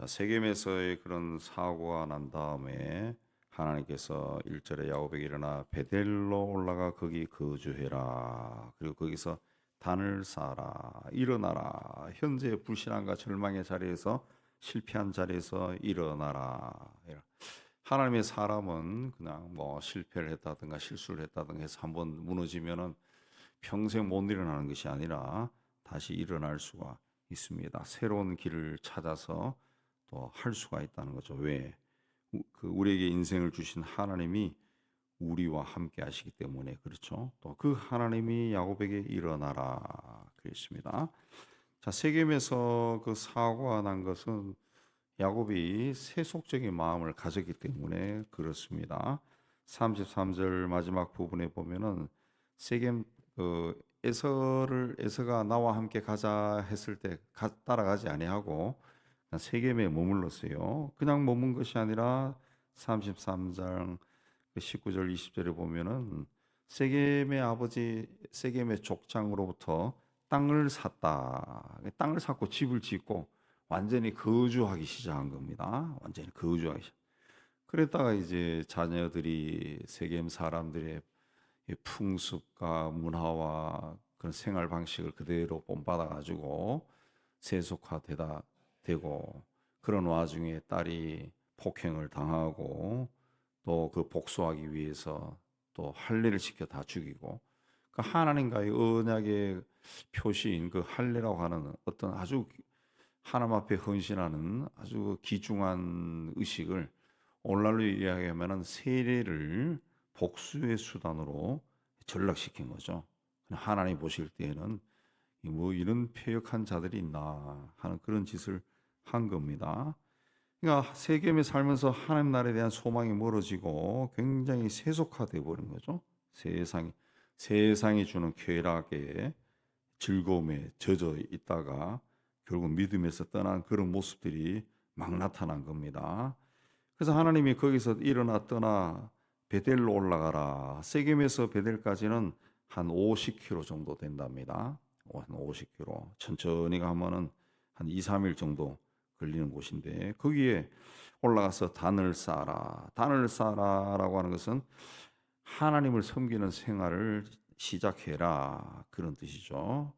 자, 세겜에서의 그런 사고가 난 다음에 하나님께서 1절에 야곱에게 일어나 베델로 올라가 거기 거주해라. 그리고 거기서 단을 쌓아라. 일어나라. 현재 불신앙과 절망의 자리에서 실패한 자리에서 일어나라. 하나님의 사람은 그냥 뭐 실패를 했다든가 실수를 했다든가 해서 한번 무너지면은 평생 못 일어나는 것이 아니라 다시 일어날 수가 있습니다. 새로운 길을 찾아서 또 할 수가 있다는 거죠. 왜? 우리에게 인생을 주신 하나님이 우리와 함께 하시기 때문에 그렇죠. 또 그 하나님이 야곱에게 일어나라 그랬습니다. 자, 세겜에서 그 사고가 난 것은 야곱이 세속적인 마음을 가졌기 때문에 그렇습니다. 33절 마지막 부분에 보면은 세겜 에서가 나와 함께 가자 했을 때 따라가지 아니하고 세겜에 머물렀어요. 그냥 머문 것이 아니라 33장 19절 20절에 보면은 세겜의 아버지 세겜의 족장으로부터 땅을 샀다. 땅을 샀고 집을 짓고 완전히 거주하기 시작한 겁니다. 완전히 거주하기 시작. 그랬다가 이제 자녀들이 세겜 사람들의 풍습과 문화와 그런 생활 방식을 그대로 본받아 가지고 세속화되다 되고 그런 와중에 딸이 폭행을 당하고 또 그 복수하기 위해서 또 할례를 지켜 다 죽이고 그 하나님과의 언약의 표시인 그 할례라고 하는 어떤 아주 하나님 앞에 헌신하는 아주 귀중한 의식을 오늘날로 이야기하면은 세례를 복수의 수단으로 전락시킨 거죠. 하나님 보실 때에는 뭐 이런 패역한 자들이 있나 하는 그런 짓을 한 겁니다. 그러니까 세겜에 살면서 하나님 나라에 대한 소망이 멀어지고 굉장히 세속화돼 버린 거죠. 세상이 주는 쾌락에 즐거움에 젖어 있다가 결국 믿음에서 떠난 그런 모습들이 막 나타난 겁니다. 그래서 하나님이 거기서 일어나 떠나 베델로 올라가라. 세겜에서 베델까지는 한 50km 정도 된답니다. 한 50km. 천천히 가면은 한 2, 3일 정도 걸리는 곳인데 거기에 올라가서 단을 쌓아라. 단을 쌓아라라고 하는 것은 하나님을 섬기는 생활을 시작해라. 그런 뜻이죠.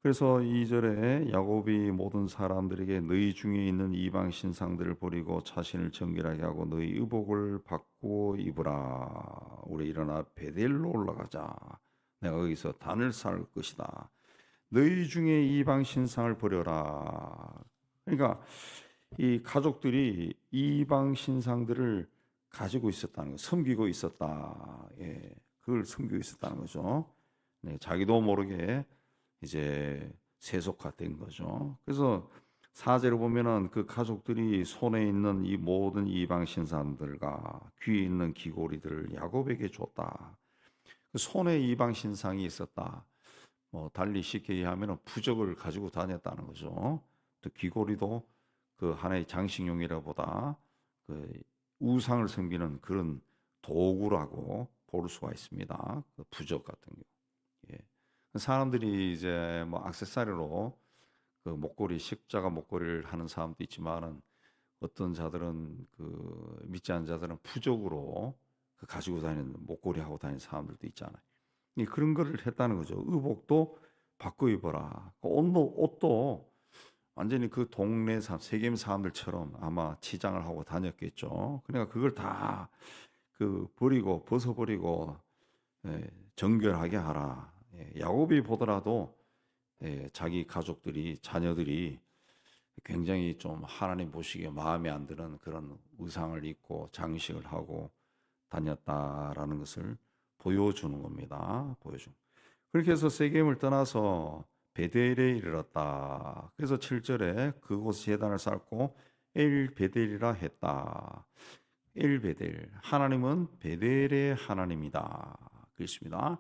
그래서 2절에 야곱이 모든 사람들에게 너희 중에 있는 이방 신상들을 버리고 자신을 정결하게 하고 너희 의복을 바꾸어 입으라. 우리 일어나 베델로 올라가자. 내가 거기서 단을 쌓을 것이다. 너희 중에 이방 신상을 버려라. 그러니까 이 가족들이 이방 신상들을 가지고 있었다는 거, 섬기고 있었다. 예, 그걸 섬기고 있었다는 거죠. 네, 자기도 모르게 이제 세속화된 거죠. 그래서 사제로 보면은 그 가족들이 손에 있는 이 모든 이방 신상들과 귀에 있는 귀고리들을 야곱에게 줬다. 그 손에 이방 신상이 있었다. 뭐 달리 쉽게 얘기하면 부적을 가지고 다녔다는 거죠. 또 귀고리도 그 하나의 장식용이라보다 그 우상을 섬기는 그런 도구라고 볼 수가 있습니다. 그 부적 같은 경우. 예. 사람들이 이제 뭐 액세서리로 그 목걸이 십자가 목걸이를 하는 사람도 있지만은 어떤 자들은 그 믿지 않는 자들은 부적으로 그 가지고 다니는 목걸이 하고 다니는 사람들도 있잖아요. 그런 거를 했다는 거죠. 의복도 바꿔 입어라. 그 옷도 완전히 그 동네 세겜 사람들처럼 아마 치장을 하고 다녔겠죠. 그러니까 그걸 다 그 버리고 벗어버리고 정결하게 하라. 야곱이 보더라도 자기 가족들이 자녀들이 굉장히 좀 하나님 보시기에 마음에 안 드는 그런 의상을 입고 장식을 하고 다녔다라는 것을 보여주는 겁니다. 보여준. 그렇게 해서 세겜을 떠나서 베델에 이르렀다. 그래서 7절에 그곳 제단을 쌓고 엘 베델이라 했다. 엘 베델. 하나님은 베델의 하나님이다. 그렇습니다.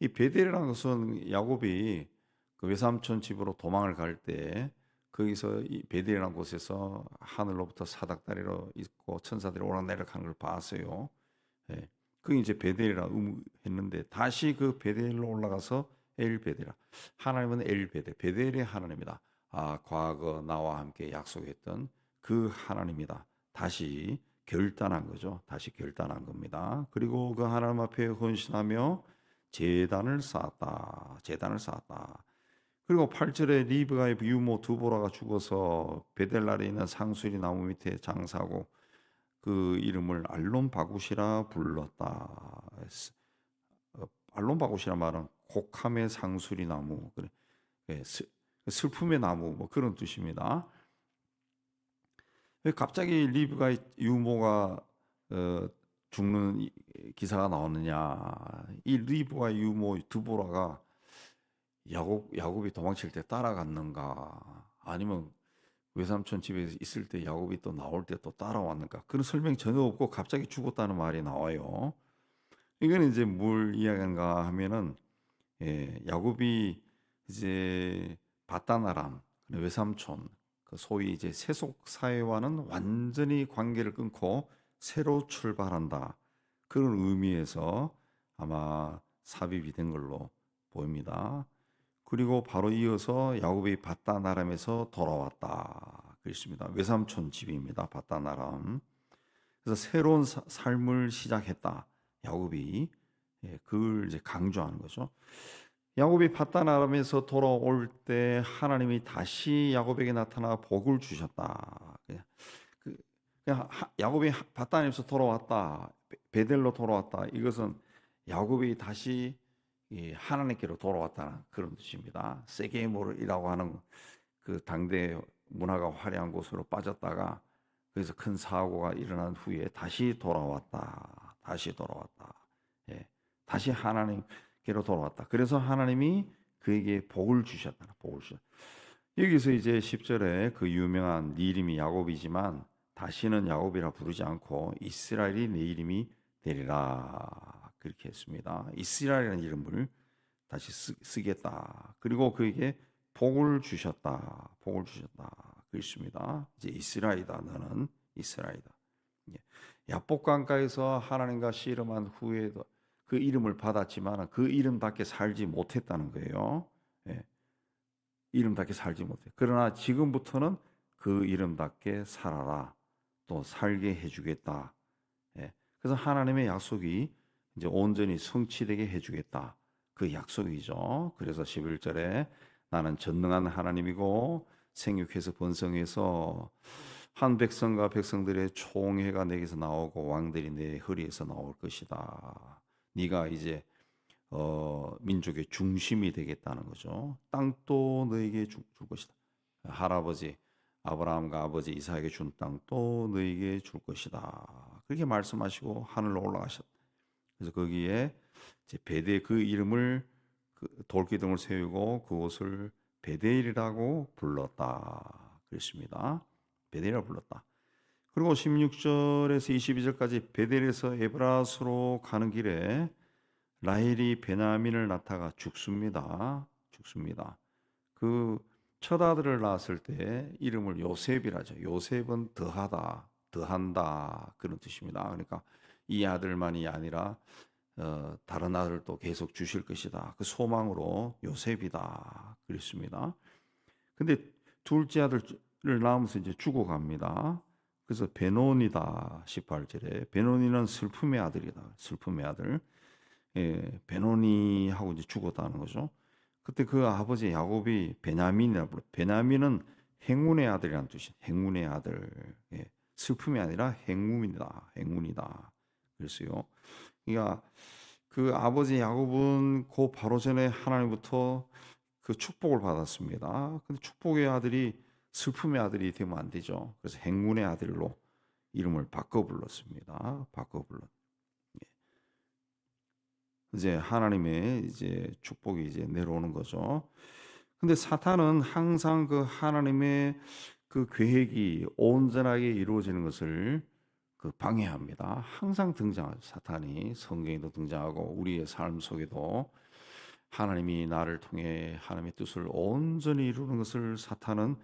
이 베델이라는 것은 야곱이 그 외삼촌 집으로 도망을 갈 때 거기서 이 베델이라는 곳에서 하늘로부터 사닥다리로 있고 천사들이 오락내락하는 걸 봤어요. 예. 그게 이제 베델이라 했는데 다시 그 베델로 올라가서 엘 베델이라. 하나님은 엘 베델, 베델의 하나님이다. 과거 나와 함께 약속했던 그 하나님이다. 다시 결단한 거죠. 다시 결단한 겁니다. 그리고 그 하나님 앞에 헌신하며 제단을 쌓았다. 제단을 쌓았다. 그리고 8절에 리브가의 유모 두보라가 죽어서 베델날에 있는 상수리 나무 밑에 장사하고 그 이름을 알론바굿이라 불렀다. 알론바굿이란 말은 곡함의 상수리 나무, 슬픔의 나무 뭐 그런 뜻입니다. 왜 갑자기 리브가의 유모가 죽는 기사가 나오느냐? 이 리브가의 유모 두보라가 야곱이 도망칠 때 따라갔는가? 아니면 외삼촌 집에 있을 때 야곱이 또 나올 때 또 따라왔는가? 그런 설명이 전혀 없고 갑자기 죽었다는 말이 나와요. 이거는 이제 뭘 이야기하는가 하면은 야곱이 이제 바다나람 외삼촌 그 소위 이제 세속 사회와는 완전히 관계를 끊고 새로 출발한다. 그런 의미에서 아마 삽입이 된 걸로 보입니다. 그리고 바로 이어서 야곱이 바다나람에서 돌아왔다. 그렇습니다. 외삼촌 집입니다. 바다나람. 그래서 새로운 삶을 시작했다. 야곱이 그걸 이제 강조하는 거죠. 야곱이 파단 아람에서 돌아올 때 하나님이 다시 야곱에게 나타나 복을 주셨다. 그냥 야곱이 파단 아람에서 돌아왔다. 베델로 돌아왔다. 이것은 야곱이 다시 하나님께로 돌아왔다는 그런 뜻입니다. 세게모르이라고 하는 그 당대 문화가 화려한 곳으로 빠졌다가 그래서 큰 사고가 일어난 후에 다시 돌아왔다. 다시 돌아왔다. 다시 하나님께로 돌아왔다. 그래서 하나님이 그에게 복을 주셨다. 복을 주셨다. 여기서 이제 10절에 그 유명한 네 이름이 야곱이지만 다시는 야곱이라 부르지 않고 이스라엘이 내 이름이 되리라. 그렇게 했습니다. 이스라엘이라는 이름을 다시 쓰겠다. 그리고 그에게 복을 주셨다. 복을 주셨다. 그렇습니다. 이제 이스라엘이다. 너는 이스라엘이다. 야복강가에서 하나님과 씨름한 후에도 그 이름을 받았지만 그 이름답게 살지 못했다는 거예요. 이름답게 살지 못해. 그러나 지금부터는 그 이름답게 살아라. 또 살게 해주겠다. 그래서 하나님의 약속이 이제 온전히 성취되게 해주겠다. 그 약속이죠. 그래서 11절에 나는 전능한 하나님이고 생육해서 번성해서 한 백성과 백성들의 총회가 내게서 나오고 왕들이 내 허리에서 나올 것이다. 네가 이제 민족의 중심이 되겠다는 거죠. 땅도 너에게 줄 것이다. 할아버지 아브라함과 아버지 이삭에게 준 땅도 너에게 줄 것이다. 그렇게 말씀하시고 하늘로 올라가셨다. 그래서 거기에 이제 베델 그 이름을 그 돌기둥을 세우고 그곳을 베델이라고 불렀다. 그랬습니다. 베델이라고 불렀다. 그리고 16절에서 22절까지 베델에서 에브라스로 가는 길에 라헬이 베냐민을 낳다가 죽습니다. 죽습니다. 그 첫 아들을 낳았을 때 이름을 요셉이라죠. 요셉은 더하다, 더한다 그런 뜻입니다. 그러니까 이 아들만이 아니라 다른 아들도 계속 주실 것이다. 그 소망으로 요셉이다 그랬습니다. 근데 둘째 아들을 낳으면서 이제 죽어갑니다. 그래서 베노니다 18절에 베노니는 슬픔의 아들이다. 슬픔의 아들. 베노니하고 이제 죽었다는 거죠. 그때 그 아버지 야곱이 베냐민이라고 불러. 베냐민은 행운의 아들이라는 뜻이에요. 행운의 아들. 슬픔이 아니라 행운이다. 행운이다. 그랬어요. 그러니까 그 아버지 야곱은 그 바로 전에 하나님부터 그 축복을 받았습니다. 근데 축복의 아들이 슬픔의 아들이 되면 안 되죠. 그래서 행운의 아들로 이름을 바꿔 불렀습니다. 바꿔 불렀. 이제 하나님의 이제 축복이 이제 내려오는 거죠. 근데 사탄은 항상 그 하나님의 그 계획이 온전하게 이루어지는 것을 그 방해합니다. 항상 등장하죠. 사탄이 성경에도 등장하고 우리의 삶 속에도 하나님이 나를 통해 하나님의 뜻을 온전히 이루는 것을 사탄은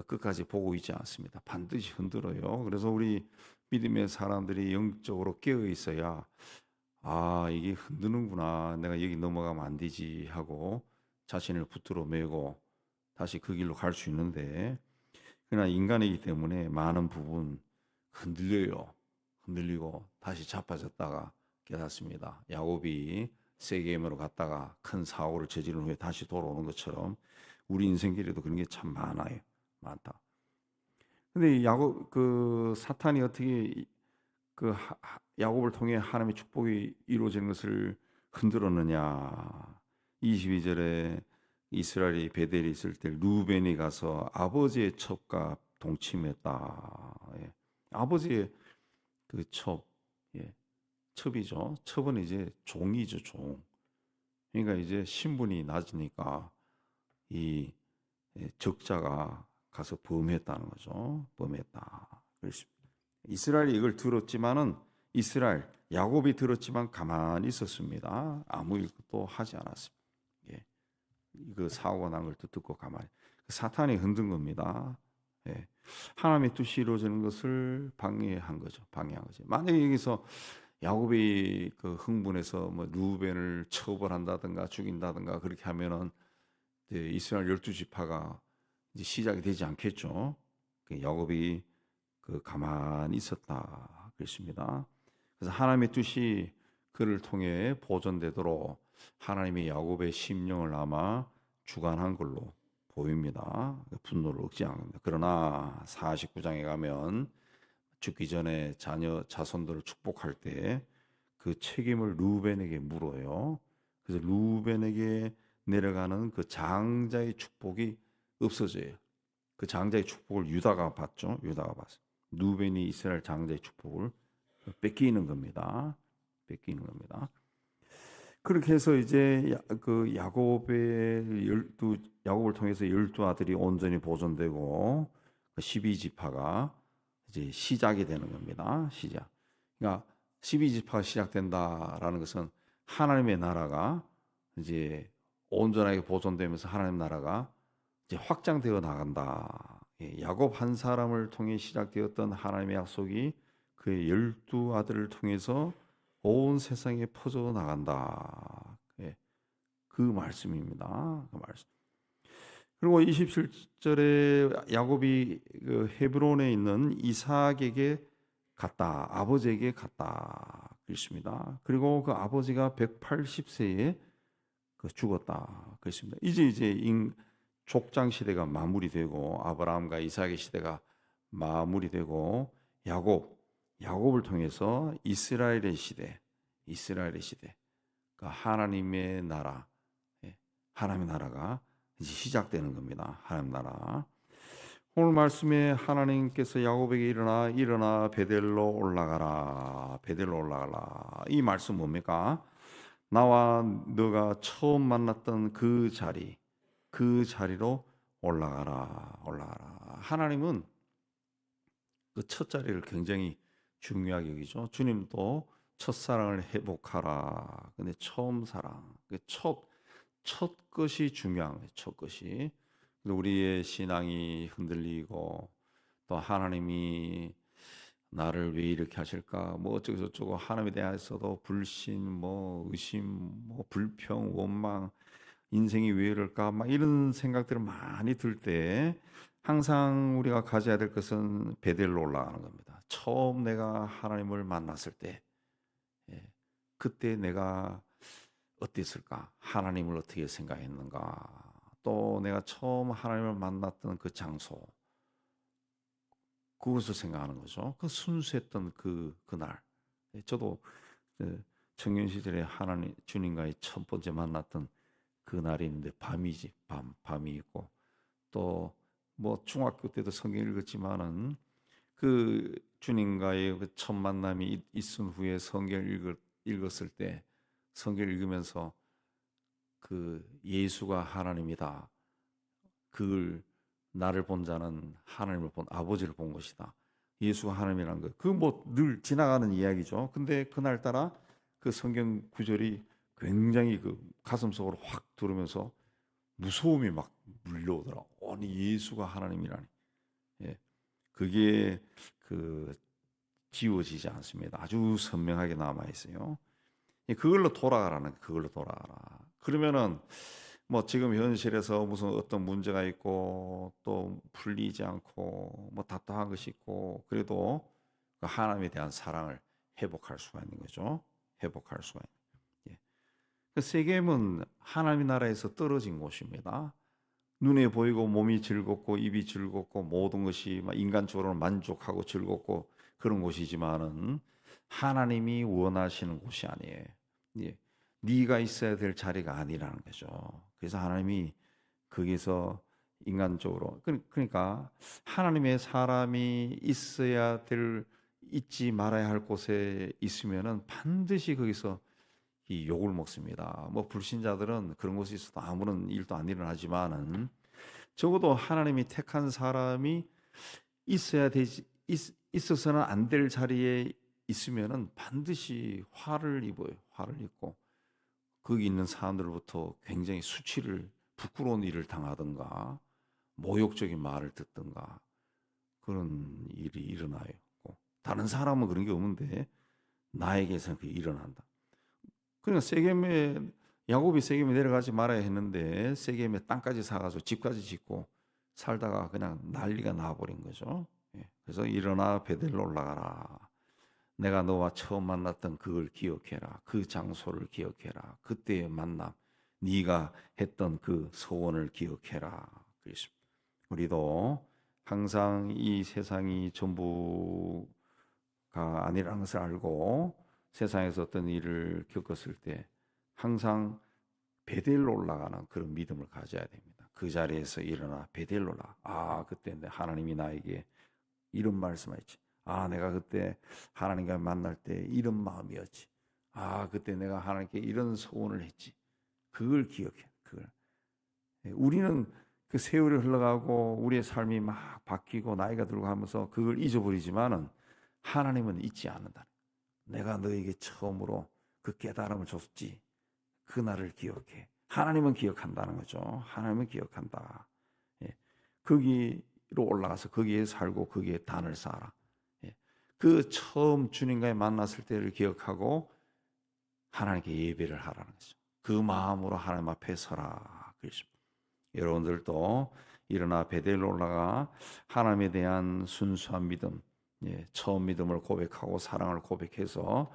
끝까지 보고 있지 않습니다. 반드시 흔들어요. 그래서 우리 믿음의 사람들이 영적으로 깨어 있어야 이게 흔드는구나. 내가 여기 넘어가면 안 되지 하고 자신을 붙들어 매고 다시 그 길로 갈 수 있는데, 그러나 인간이기 때문에 많은 부분 흔들리고 다시 자빠졌다가 깨닫습니다. 야곱이 세겜으로 갔다가 큰 사고를 저지른 후에 다시 돌아오는 것처럼 우리 인생길에도 그런 게 참 많다. 근데 야곱 그 사탄이 어떻게 야곱을 통해 하나님의 축복이 이루어지는 것을 흔들었느냐? 22절에 이스라엘이 베델에 있을 때 루벤이 가서 아버지의 첩과 동침했다. 예. 아버지의 그 첩, 예. 첩이죠. 첩은 이제 종이죠, 종. 그러니까 이제 신분이 낮으니까 이 적자가 가서 범했다는 거죠. 범했다. 이스라엘이 이걸 들었지만은 야곱이 들었지만 가만히 있었습니다. 아무 일도 하지 않았습니다. 예. 그 사고가 난 걸 듣고 가만히. 사탄이 흔든 겁니다. 예. 하나님의 뜻이 이루어지는 것을 방해한 거죠. 만약에 여기서 야곱이 그 흥분해서 뭐 루벤을 처벌한다든가 죽인다든가 그렇게 하면은 이스라엘 12지파가 이제 시작이 되지 않겠죠. 야곱이 가만히 있었다 그랬습니다. 그래서 하나님의 뜻이 그를 통해 보존되도록 하나님이 야곱의 심령을 아마 주관한 걸로 보입니다. 분노를 억제한 겁니다. 그러나 49장에 가면 죽기 전에 자손들을 축복할 때 그 책임을 루벤에게 물어요. 그래서 루벤에게 내려가는 그 장자의 축복이 없어져요. 그 장자의 축복을 유다가 받죠. 유다가 받습니다. 루벤이 이스라엘 장자의 축복을 뺏기는 겁니다. 그렇게 해서 이제 야곱을 통해서 12 아들이 온전히 보존되고 12지파가 이제 시작이 되는 겁니다. 그러니까 12지파가 시작된다라는 것은 하나님의 나라가 이제 온전하게 보존되면서 하나님 나라가 이제 확장되어 나간다. 야곱 한 사람을 통해 시작되었던 하나님의 약속이 그의 12 아들을 통해서 온 세상에 퍼져 나간다. 그 말씀입니다. 그 말씀. 그리고 27절에 야곱이 그 헤브론에 있는 이삭에게 갔다. 아버지에게 갔다. 그랬습니다. 그리고 그 아버지가 180세에 죽었다. 그랬습니다. 이제 족장 시대가 마무리되고 아브라함과 이삭의 시대가 마무리되고 야곱을 통해서 이스라엘의 시대, 그러니까 하나님의 나라, 하나님의 나라가 이제 시작되는 겁니다. 하나님 나라. 오늘 말씀에 하나님께서 야곱에게 일어나 베델로 올라가라. 이 말씀 뭡니까? 나와 너가 처음 만났던 그 자리로 올라가라. 하나님은 그 첫 자리를 굉장히 중요하게 여기죠. 주님도 첫사랑을 회복하라. 근데 처음 사랑, 첫 것이 중요한 거예요. 첫 것이. 우리의 신앙이 흔들리고 또 하나님이 나를 왜 이렇게 하실까? 뭐 어쩌고 저쩌고 하나님에 대해서도 불신, 뭐 의심, 뭐 불평, 원망, 인생이 왜 이럴까? 막 이런 생각들을 많이 들 때 항상 우리가 가져야 될 것은 베델로 올라가는 겁니다. 처음 내가 하나님을 만났을 때, 그때 내가 어땠을까? 하나님을 어떻게 생각했는가? 또 내가 처음 하나님을 만났던 그 장소, 그것을 생각하는 거죠. 그 순수했던 그날. 저도 청년 시절에 하나님 주님과의 첫 번째 만났던 그 날이 있는데 밤이 있고 또 뭐 중학교 때도 성경 읽었지만은 그 주님과의 그 첫 만남이 있은 후에 성경 읽었을 때 성경 읽으면서 그 예수가 하나님이다. 그걸 나를 본 자는 하나님을 본 아버지를 본 것이다. 예수가 하나님이라는 거. 그 뭐 늘 지나가는 이야기죠. 근데 그날따라 그 성경 구절이 굉장히 그 가슴 속으로 확 들으면서 무서움이 막 물려오더라. 아니 예수가 하나님이라니. 그게 지워지지 않습니다. 아주 선명하게 남아 있어요. 그걸로 돌아가라. 그러면은 뭐 지금 현실에서 무슨 어떤 문제가 있고 또 풀리지 않고 뭐 답답한 것이 있고 그래도 그 하나님에 대한 사랑을 회복할 수가 있는 거죠. 회복할 수가 있는. 예. 그 세겜은 하나님 나라에서 떨어진 곳입니다. 눈에 보이고 몸이 즐겁고 입이 즐겁고 모든 것이 막 인간적으로 만족하고 즐겁고 그런 곳이지만은 하나님이 원하시는 곳이 아니에요. 예. 네가 있어야 될 자리가 아니라는 거죠. 그래서 하나님이 거기서 인간적으로 그러니까 하나님의 사람이 있어야 될 있지 말아야 할 곳에 있으면은 반드시 거기서 이 욕을 먹습니다. 뭐 불신자들은 그런 곳에 있어도 아무런 일도 안 일어나지만은 적어도 하나님이 택한 사람이 있어야 되지 있어서는 안 될 자리에 있으면은 반드시 화를 입어요. 화를 입고 거기 있는 사람들로부터 굉장히 수치를 부끄러운 일을 당하든가 모욕적인 말을 듣든가 그런 일이 일어나요. 다른 사람은 그런 게 없는데 나에게서는 그게 일어난다. 그러니까 세겜에 야곱이 세겜에 내려가지 말아야 했는데 세겜에 땅까지 사가지고 집까지 짓고 살다가 그냥 난리가 나버린 거죠. 예. 그래서 일어나 베델로 올라가라. 내가 너와 처음 만났던 그걸 기억해라. 그 장소를 기억해라. 그때의 만남, 네가 했던 그 소원을 기억해라. 그렇습니다. 우리도 항상 이 세상이 전부가 아니라는 것을 알고 세상에서 어떤 일을 겪었을 때 항상 베델로 올라가는 그런 믿음을 가져야 됩니다. 그 자리에서 일어나 베델로 올라. 아, 그때 하나님이 나에게 이런 말씀하셨지. 아, 내가 그때 하나님과 만날 때 이런 마음이었지. 아, 그때 내가 하나님께 이런 소원을 했지. 그걸 기억해. 그걸. 우리는 그 세월이 흘러가고 우리의 삶이 막 바뀌고 나이가 들고 하면서 그걸 잊어버리지만은 하나님은 잊지 않는다. 내가 너에게 처음으로 그 깨달음을 줬지. 그날을 기억해. 하나님은 기억한다는 거죠. 하나님은 기억한다. 예. 거기로 올라가서 거기에 살고 거기에 단을 쌓아라. 예. 그 처음 주님과의 만났을 때를 기억하고 하나님께 예배를 하라는 거죠. 그 마음으로 하나님 앞에 서라. 그렇습니다. 여러분들도 일어나 베델로 올라가 하나님에 대한 순수한 믿음, 예, 처음 믿음을 고백하고 사랑을 고백해서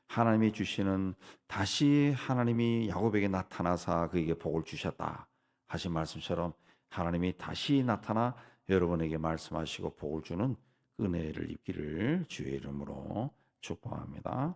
하나님이 주시는 다시 하나님이 야곱에게 나타나사 그에게 복을 주셨다 하신 말씀처럼 하나님이 다시 나타나 여러분에게 말씀하시고 복을 주는 은혜를 입기를 주의 이름으로 축복합니다.